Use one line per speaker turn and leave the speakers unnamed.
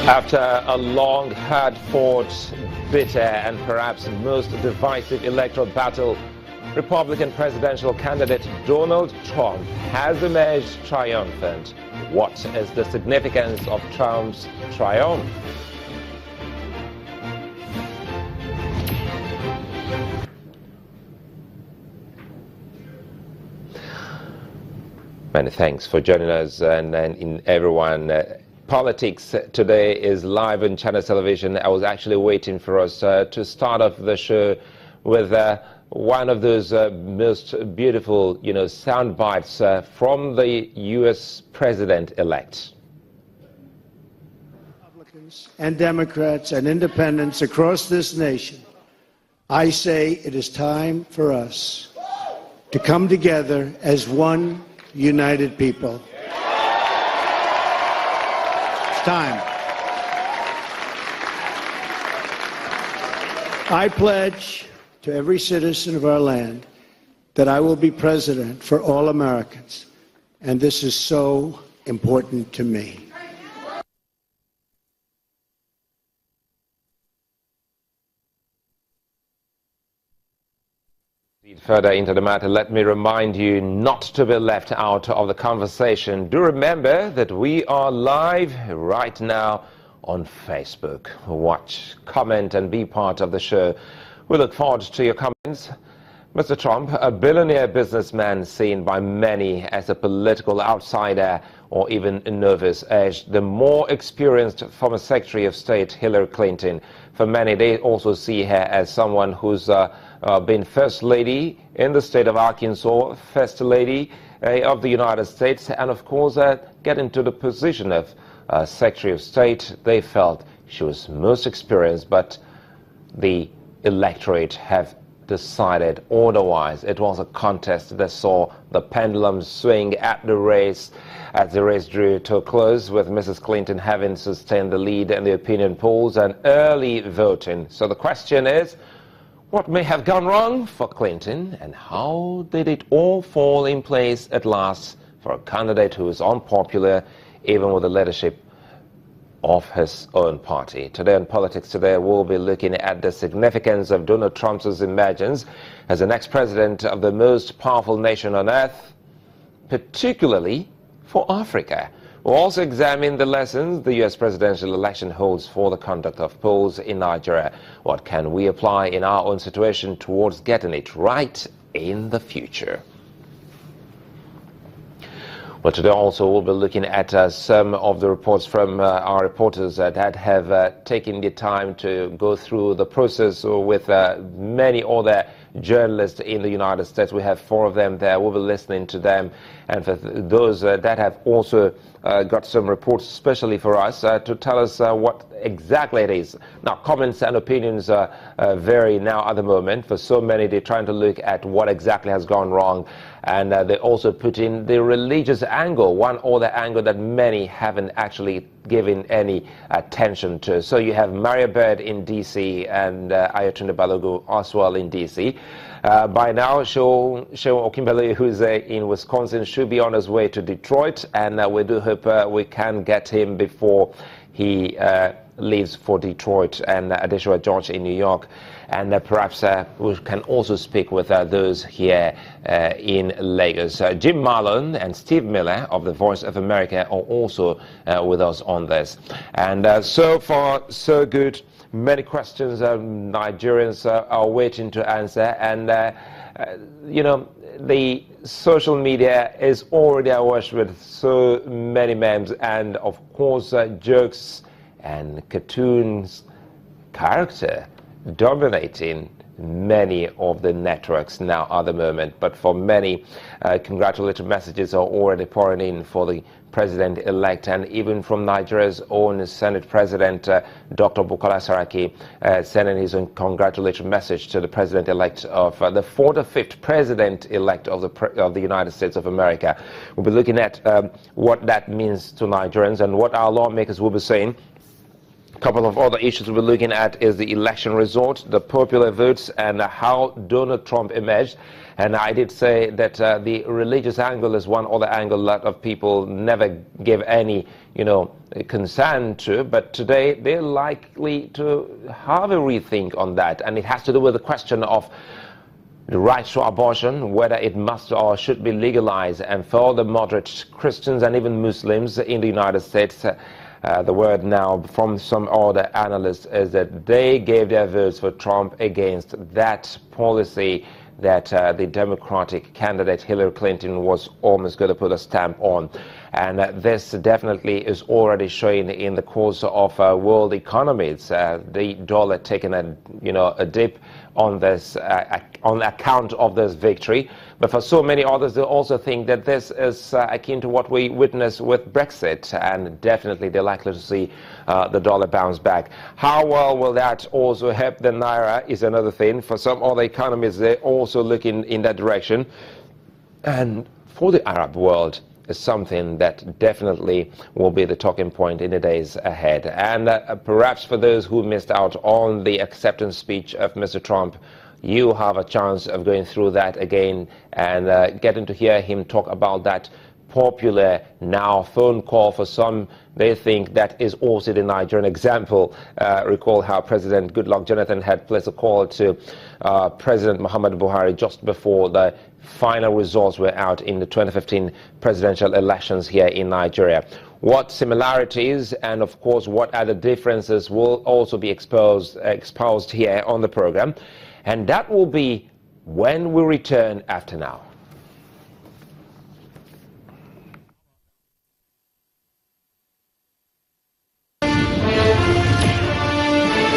After a long, hard-fought, bitter and perhaps most divisive electoral battle, Republican presidential candidate Donald Trump has emerged triumphant. What is the significance of Trump's triumph? Many thanks for joining us and in everyone. Politics today is live on Channel Television. I was actually waiting for us to start off the show with one of those most beautiful, sound bites from the U.S. president-elect.
Republicans and Democrats and independents across this nation, I say it is time for us to come together as one united people. Time. I pledge to every citizen of our land that I will be president for all Americans, and this is so important to me.
Further into the matter, let me remind you not to be left out of the conversation. Do remember that we are live right now on Facebook. Watch, comment and be part of the show. We look forward to your comments. Mr. Trump, a billionaire businessman seen by many as a political outsider or even a novice, urged the more experienced former Secretary of State Hillary Clinton. For many, they also see her as someone who's been First Lady in the state of Arkansas, First Lady of the United States, and of course get into the position of Secretary of State. They felt she was most experienced, but the electorate have decided otherwise. It was a contest that saw the pendulum swing at the race as the race drew to a close, with Mrs. Clinton having sustained the lead in the opinion polls and early voting. So the question is, what may have gone wrong for Clinton, and how did it all fall in place at last for a candidate who is unpopular even with the leadership of his own party? Today on Politics Today, we'll be looking at the significance of Donald Trump's emergence as the next president of the most powerful nation on earth, particularly for Africa. We'll also examine the lessons the U.S. presidential election holds for the conduct of polls in Nigeria. What can we apply in our own situation towards getting it right in the future? Well, today also we'll be looking at some of the reports from our reporters that have taken the time to go through the process with many other journalists in the United States. We have 4 of them there. We'll be listening to them. And for those that have also got some reports especially for us to tell us what exactly it is. Now, comments and opinions vary now at the moment. For so many, they're trying to look at what exactly has gone wrong. And they also put in the religious angle, one other angle that many haven't actually given any attention to. So you have Maria Bird in D.C. and Ayatunde Balogun as well in D.C. By now, Seun Okinbele, who's in Wisconsin, should be on his way to Detroit, and we do hope we can get him before he leaves for Detroit, and Adeshua George in New York. And perhaps we can also speak with those here in Lagos. Jim Malone and Steve Miller of the Voice of America are also with us on this. And so far, so good. Many questions Nigerians are waiting to answer. And, the social media is already awash with so many memes and, of course, jokes and cartoons, character dominating many of the networks now at the moment. But for many, congratulatory messages are already pouring in for the president-elect, and even from Nigeria's own Senate President, Dr. Bukola Saraki, sending his own congratulatory message to the president-elect of the 4th or 5th president-elect of the United States of America. We'll be looking at what that means to Nigerians and what our lawmakers will be saying A couple of other issues we're looking at is the election result, the popular votes, and how Donald Trump emerged. And I did say that the religious angle is one other angle a lot of people never give any, concern to. But today they're likely to have a rethink on that. And it has to do with the question of the right to abortion, whether it must or should be legalized. And for the moderate Christians and even Muslims in the United States, the word now from some other analysts is that they gave their votes for Trump against that policy that the Democratic candidate Hillary Clinton was almost going to put a stamp on. And this definitely is already showing in the course of world economies. The dollar taking a dip on this on account of this victory. But for so many others, they also think that this is akin to what we witnessed with Brexit, and definitely they're likely to see the dollar bounce back. How well will that also help the Naira is another thing. For some other economies, they're also looking in that direction. And for the Arab world, is something that definitely will be the talking point in the days ahead. And perhaps for those who missed out on the acceptance speech of Mr. Trump, you have a chance of going through that again and getting to hear him talk about that popular now phone call. For some, they think that is also the Nigerian example. Recall how President Goodluck Jonathan had placed a call to President Muhammadu Buhari just before the final results were out in the 2015 presidential elections here in Nigeria. What similarities and, of course, what other differences will also be exposed here on the program. And that will be when we return after now.